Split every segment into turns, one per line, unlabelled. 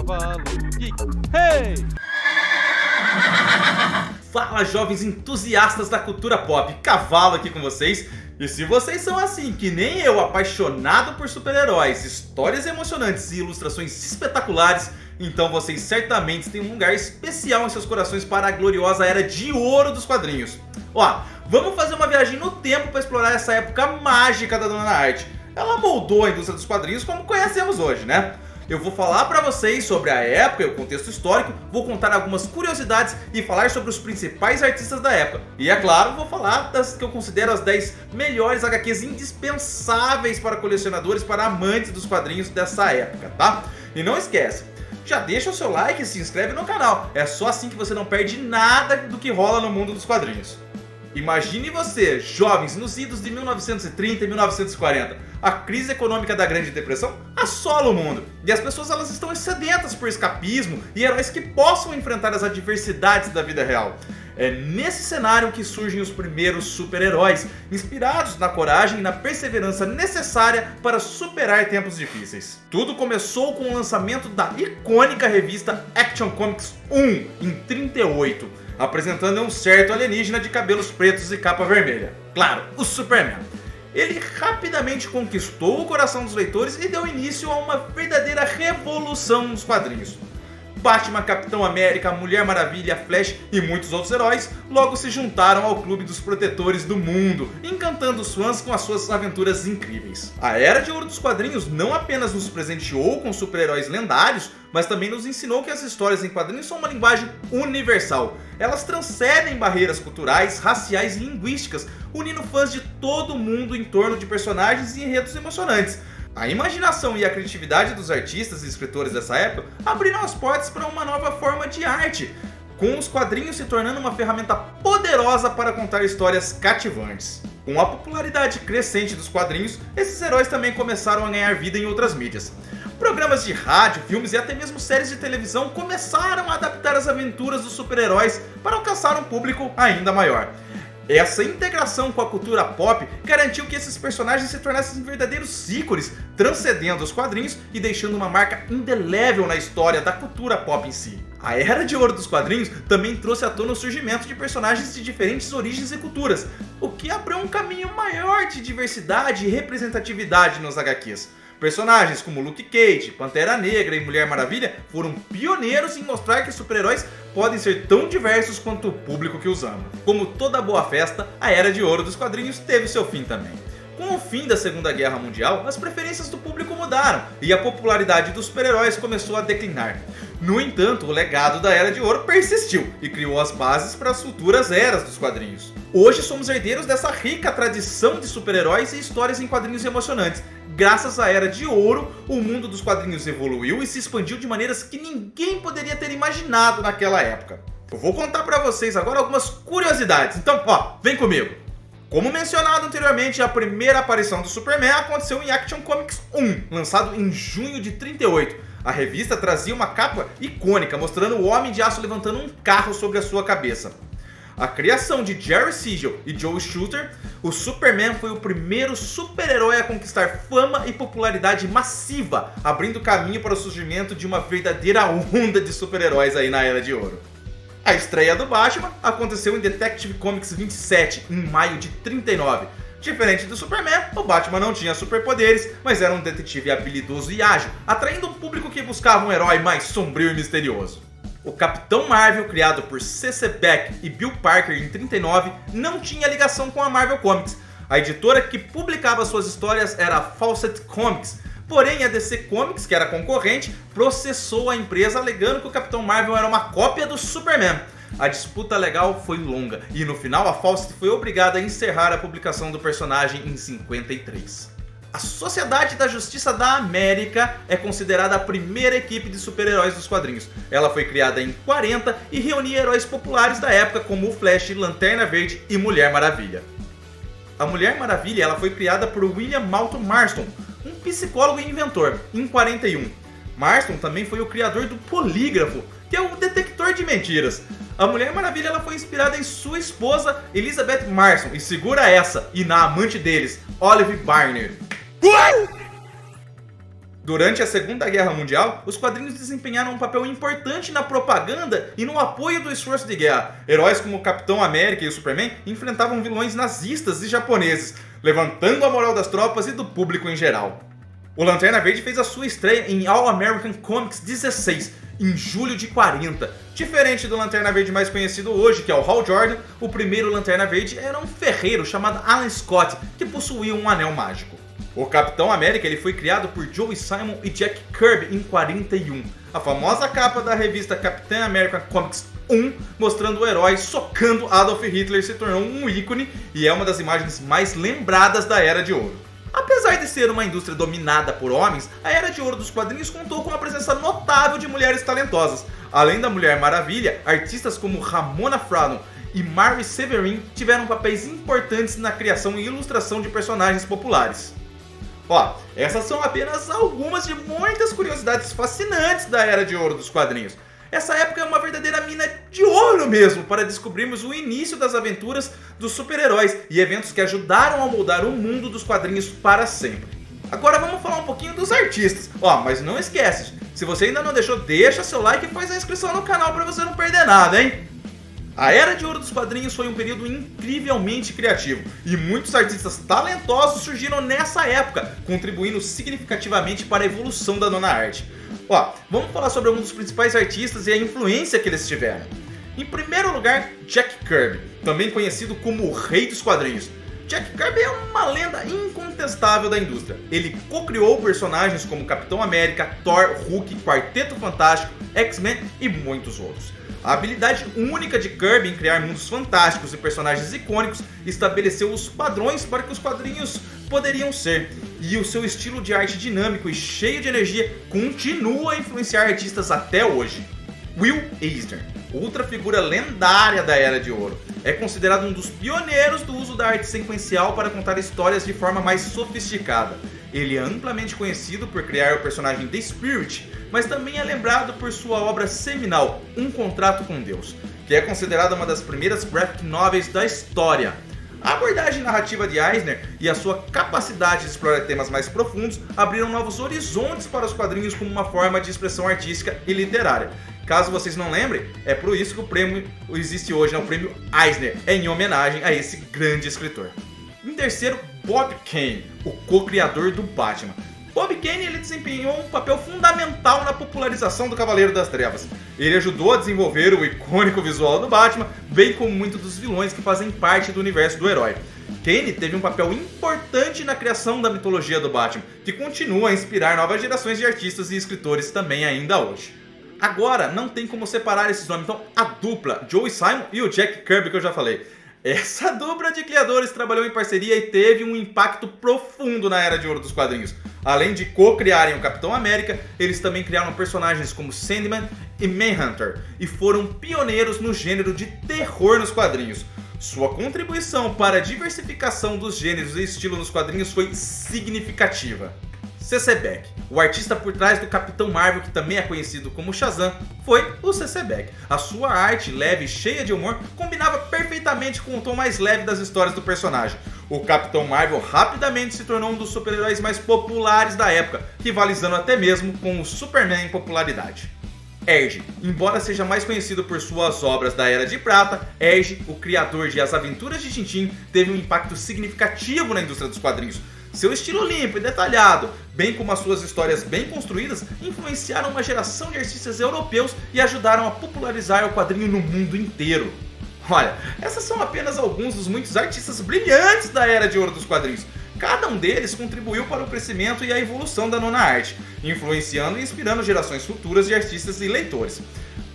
Cavalo Geek. Hey!
Fala, jovens entusiastas da cultura pop, Cavalo aqui com vocês. E se vocês são assim, que nem eu, apaixonado por super-heróis, histórias emocionantes e ilustrações espetaculares, então vocês certamente têm um lugar especial em seus corações para a gloriosa Era de Ouro dos quadrinhos. Ó, vamos fazer uma viagem no tempo para explorar essa época mágica da Dona Arte. Ela moldou a indústria dos quadrinhos como conhecemos hoje, né? Eu vou falar pra vocês sobre a época e o contexto histórico, vou contar algumas curiosidades e falar sobre os principais artistas da época. E é claro, vou falar das que eu considero as 10 melhores HQs indispensáveis para colecionadores, para amantes dos quadrinhos dessa época, tá? E não esquece, já deixa o seu like e se inscreve no canal, é só assim que você não perde nada do que rola no mundo dos quadrinhos. Imagine você, jovens, nos idos de 1930 e 1940. A crise econômica da Grande Depressão assola o mundo. E as pessoas elas estão sedentas por escapismo e heróis que possam enfrentar as adversidades da vida real. É nesse cenário que surgem os primeiros super-heróis, inspirados na coragem e na perseverança necessária para superar tempos difíceis. Tudo começou com o lançamento da icônica revista Action Comics 1, em 38. Apresentando um certo alienígena de cabelos pretos e capa vermelha. Claro, o Superman. Ele rapidamente conquistou o coração dos leitores e deu início a uma verdadeira revolução nos quadrinhos. Batman, Capitão América, Mulher Maravilha, Flash e muitos outros heróis logo se juntaram ao clube dos protetores do mundo, encantando os fãs com as suas aventuras incríveis. A Era de Ouro dos quadrinhos não apenas nos presenteou com super-heróis lendários, mas também nos ensinou que as histórias em quadrinhos são uma linguagem universal. Elas transcendem barreiras culturais, raciais e linguísticas, unindo fãs de todo o mundo em torno de personagens e enredos emocionantes. A imaginação e a criatividade dos artistas e escritores dessa época abriram as portas para uma nova forma de arte, com os quadrinhos se tornando uma ferramenta poderosa para contar histórias cativantes. Com a popularidade crescente dos quadrinhos, esses heróis também começaram a ganhar vida em outras mídias. Programas de rádio, filmes e até mesmo séries de televisão começaram a adaptar as aventuras dos super-heróis para alcançar um público ainda maior. Essa integração com a cultura pop garantiu que esses personagens se tornassem verdadeiros ícones, transcendendo os quadrinhos e deixando uma marca indelével na história da cultura pop em si. A Era de Ouro dos quadrinhos também trouxe à tona o surgimento de personagens de diferentes origens e culturas, o que abriu um caminho maior de diversidade e representatividade nos HQs. Personagens como Luke Cage, Pantera Negra e Mulher Maravilha foram pioneiros em mostrar que super-heróis podem ser tão diversos quanto o público que os ama. Como toda boa festa, a Era de Ouro dos quadrinhos teve seu fim também. Com o fim da Segunda Guerra Mundial, as preferências do público mudaram e a popularidade dos super-heróis começou a declinar. No entanto, o legado da Era de Ouro persistiu e criou as bases para as futuras eras dos quadrinhos. Hoje somos herdeiros dessa rica tradição de super-heróis e histórias em quadrinhos emocionantes. Graças à Era de Ouro, o mundo dos quadrinhos evoluiu e se expandiu de maneiras que ninguém poderia ter imaginado naquela época. Eu vou contar para vocês agora algumas curiosidades, então vem comigo! Como mencionado anteriormente, a primeira aparição do Superman aconteceu em Action Comics 1, lançado em junho de 38. A revista trazia uma capa icônica, mostrando o Homem de Aço levantando um carro sobre a sua cabeça. A criação de Jerry Siegel e Joe Shuster, o Superman foi o primeiro super-herói a conquistar fama e popularidade massiva, abrindo caminho para o surgimento de uma verdadeira onda de super-heróis aí na Era de Ouro. A estreia do Batman aconteceu em Detective Comics 27, em maio de 39. Diferente do Superman, o Batman não tinha superpoderes, mas era um detetive habilidoso e ágil, atraindo um público que buscava um herói mais sombrio e misterioso. O Capitão Marvel, criado por C.C. Beck e Bill Parker em 39, não tinha ligação com a Marvel Comics. A editora que publicava suas histórias era a Fawcett Comics. Porém, a DC Comics, que era concorrente, processou a empresa alegando que o Capitão Marvel era uma cópia do Superman. A disputa legal foi longa e no final a Fawcett foi obrigada a encerrar a publicação do personagem em 53. A Sociedade da Justiça da América é considerada a primeira equipe de super-heróis dos quadrinhos. Ela foi criada em 40 e reunia heróis populares da época como o Flash, Lanterna Verde e Mulher Maravilha. A Mulher Maravilha ela foi criada por William Moulton Marston, um psicólogo e inventor, em 41. Marston também foi o criador do polígrafo, que é o detector de mentiras. A Mulher Maravilha ela foi inspirada em sua esposa Elizabeth Marston, e segura essa, e na amante deles, Olive Barner. Durante a Segunda Guerra Mundial, os quadrinhos desempenharam um papel importante na propaganda e no apoio do esforço de guerra. Heróis como o Capitão América e o Superman enfrentavam vilões nazistas e japoneses, levantando a moral das tropas e do público em geral. O Lanterna Verde fez a sua estreia em All American Comics 16, em julho de 40. Diferente do Lanterna Verde mais conhecido hoje, que é o Hal Jordan, o primeiro Lanterna Verde era um ferreiro chamado Alan Scott, que possuía um anel mágico. O Capitão América ele foi criado por Joe Simon e Jack Kirby em 41. A famosa capa da revista Captain America Comics 1, mostrando o herói socando Adolf Hitler, se tornou um ícone e é uma das imagens mais lembradas da Era de Ouro. Apesar de ser uma indústria dominada por homens, a Era de Ouro dos quadrinhos contou com uma presença notável de mulheres talentosas. Além da Mulher Maravilha, artistas como Ramona Flowers e Mary Severin tiveram papéis importantes na criação e ilustração de personagens populares. Essas são apenas algumas de muitas curiosidades fascinantes da Era de Ouro dos quadrinhos. Essa época é uma verdadeira mina de ouro mesmo, para descobrirmos o início das aventuras dos super-heróis e eventos que ajudaram a moldar o mundo dos quadrinhos para sempre. Agora vamos falar um pouquinho dos artistas. Mas não esquece, se você ainda não deixou, deixa seu like e faz a inscrição no canal para você não perder nada, hein? A Era de Ouro dos quadrinhos foi um período incrivelmente criativo e muitos artistas talentosos surgiram nessa época, contribuindo significativamente para a evolução da nona arte. Vamos falar sobre alguns dos principais artistas e a influência que eles tiveram. Em primeiro lugar, Jack Kirby, também conhecido como o Rei dos Quadrinhos. Jack Kirby é uma lenda incontestável da indústria. Ele co-criou personagens como Capitão América, Thor, Hulk, Quarteto Fantástico, X-Men e muitos outros. A habilidade única de Kirby em criar mundos fantásticos e personagens icônicos estabeleceu os padrões para que os quadrinhos poderiam ser. E o seu estilo de arte dinâmico e cheio de energia continua a influenciar artistas até hoje. Will Eisner, outra figura lendária da Era de Ouro, é considerado um dos pioneiros do uso da arte sequencial para contar histórias de forma mais sofisticada. Ele é amplamente conhecido por criar o personagem The Spirit, mas também é lembrado por sua obra seminal, Um Contrato com Deus, que é considerada uma das primeiras graphic novels da história. A abordagem narrativa de Eisner e a sua capacidade de explorar temas mais profundos abriram novos horizontes para os quadrinhos como uma forma de expressão artística e literária. Caso vocês não lembrem, é por isso que o prêmio existe hoje, o prêmio Eisner, é em homenagem a esse grande escritor. Em terceiro, Bob Kane, o co-criador do Batman. Bob Kane ele desempenhou um papel fundamental na popularização do Cavaleiro das Trevas. Ele ajudou a desenvolver o icônico visual do Batman, bem como muitos dos vilões que fazem parte do universo do herói. Kane teve um papel importante na criação da mitologia do Batman, que continua a inspirar novas gerações de artistas e escritores também ainda hoje. Agora, não tem como separar esses nomes, então a dupla, Joe Simon e o Jack Kirby que eu já falei. Essa dupla de criadores trabalhou em parceria e teve um impacto profundo na Era de Ouro dos quadrinhos. Além de co-criarem o Capitão América, eles também criaram personagens como Sandman e Manhunter e foram pioneiros no gênero de terror nos quadrinhos. Sua contribuição para a diversificação dos gêneros e estilo nos quadrinhos foi significativa. C.C. Beck, o artista por trás do Capitão Marvel, que também é conhecido como Shazam, foi o C.C. Beck. A sua arte leve e cheia de humor combinava perfeitamente com o tom mais leve das histórias do personagem. O Capitão Marvel rapidamente se tornou um dos super-heróis mais populares da época, rivalizando até mesmo com o Superman em popularidade. Erge, embora seja mais conhecido por suas obras da Era de Prata, Erge, o criador de As Aventuras de Tintin, teve um impacto significativo na indústria dos quadrinhos. Seu estilo limpo e detalhado, bem como as suas histórias bem construídas, influenciaram uma geração de artistas europeus e ajudaram a popularizar o quadrinho no mundo inteiro. Olha, essas são apenas alguns dos muitos artistas brilhantes da Era de Ouro dos quadrinhos. Cada um deles contribuiu para o crescimento e a evolução da nona arte, influenciando e inspirando gerações futuras de artistas e leitores.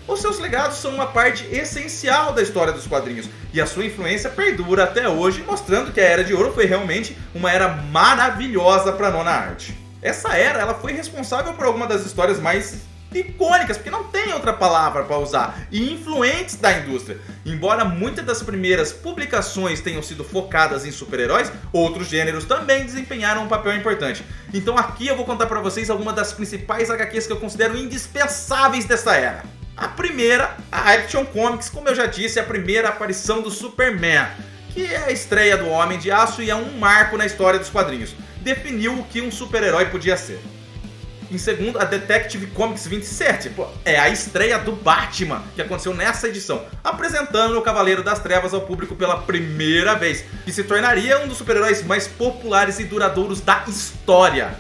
Os seus legados são uma parte essencial da história dos quadrinhos e a sua influência perdura até hoje, mostrando que a Era de Ouro foi realmente uma era maravilhosa para a nona arte. Essa era ela foi responsável por algumas das histórias mais icônicas, porque não tem outra palavra para usar, e influentes da indústria. Embora muitas das primeiras publicações tenham sido focadas em super-heróis, outros gêneros também desempenharam um papel importante. Então aqui eu vou contar para vocês algumas das principais HQs que eu considero indispensáveis dessa era. A primeira, a Action Comics, como eu já disse, é a primeira aparição do Superman, que é a estreia do Homem de Aço e é um marco na história dos quadrinhos. Definiu o que um super-herói podia ser. Em segundo, a Detective Comics 27. Pô, é a estreia do Batman, que aconteceu nessa edição, apresentando o Cavaleiro das Trevas ao público pela primeira vez, que se tornaria um dos super-heróis mais populares e duradouros da história.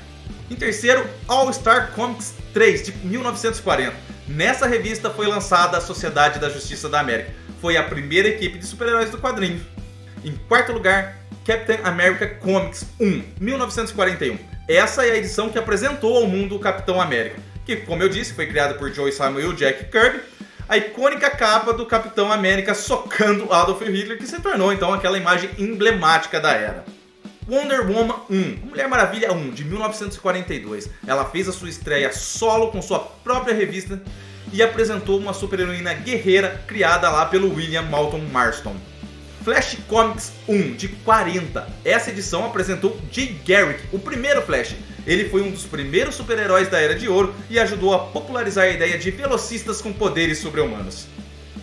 Em terceiro, All-Star Comics 3, de 1940. Nessa revista foi lançada a Sociedade da Justiça da América. Foi a primeira equipe de super-heróis do quadrinho. Em quarto lugar, Captain America Comics 1, 1941. Essa é a edição que apresentou ao mundo o Capitão América, que, como eu disse, foi criado por Joe Simon e Jack Kirby. A icônica capa do Capitão América socando Adolf Hitler, que se tornou então aquela imagem emblemática da era. Wonder Woman 1, Mulher Maravilha 1, de 1942. Ela fez a sua estreia solo com sua própria revista e apresentou uma super-heroína guerreira criada lá pelo William Moulton Marston. Flash Comics 1, de 40. Essa edição apresentou Jay Garrick, o primeiro Flash. Ele foi um dos primeiros super-heróis da Era de Ouro e ajudou a popularizar a ideia de velocistas com poderes sobre-humanos.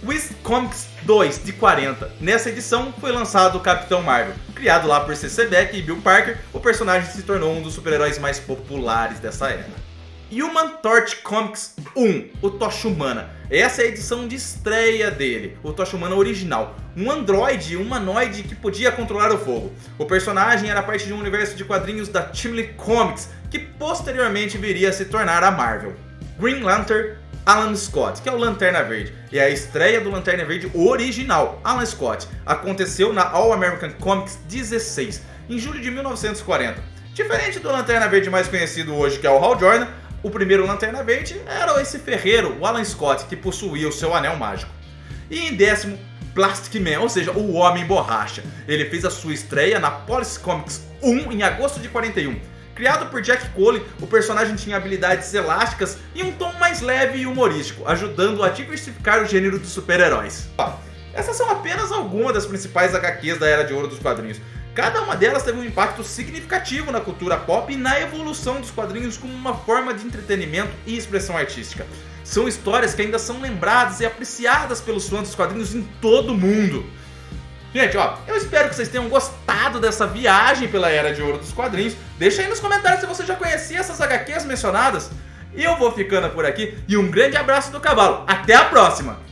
Wiz Comics 2, de 40. Nessa edição foi lançado o Capitão Marvel. Criado lá por C.C. Beck e Bill Parker, o personagem se tornou um dos super-heróis mais populares dessa era. Human Torch Comics 1, o Tocha Humana. Essa é a edição de estreia dele, o Tocha Humana original. Um androide humanoide que podia controlar o fogo. O personagem era parte de um universo de quadrinhos da Timely Comics, que posteriormente viria a se tornar a Marvel. Green Lantern, Alan Scott, que é o Lanterna Verde. E a estreia do Lanterna Verde original, Alan Scott, aconteceu na All American Comics 16, em julho de 1940. Diferente do Lanterna Verde mais conhecido hoje, que é o Hal Jordan, o primeiro Lanterna Verde era esse ferreiro, o Alan Scott, que possuía o seu anel mágico. E em décimo, Plastic Man, ou seja, o Homem Borracha. Ele fez a sua estreia na Police Comics 1 em agosto de 41. Criado por Jack Cole, o personagem tinha habilidades elásticas e um tom mais leve e humorístico, ajudando a diversificar o gênero dos super-heróis. Essas são apenas algumas das principais HQs da Era de Ouro dos quadrinhos. Cada uma delas teve um impacto significativo na cultura pop e na evolução dos quadrinhos como uma forma de entretenimento e expressão artística. São histórias que ainda são lembradas e apreciadas pelos fãs dos quadrinhos em todo o mundo. Gente, eu espero que vocês tenham gostado dessa viagem pela Era de Ouro dos quadrinhos. Deixa aí nos comentários se você já conhecia essas HQs mencionadas. Eu vou ficando por aqui e um grande abraço do Cavalo. Até a próxima!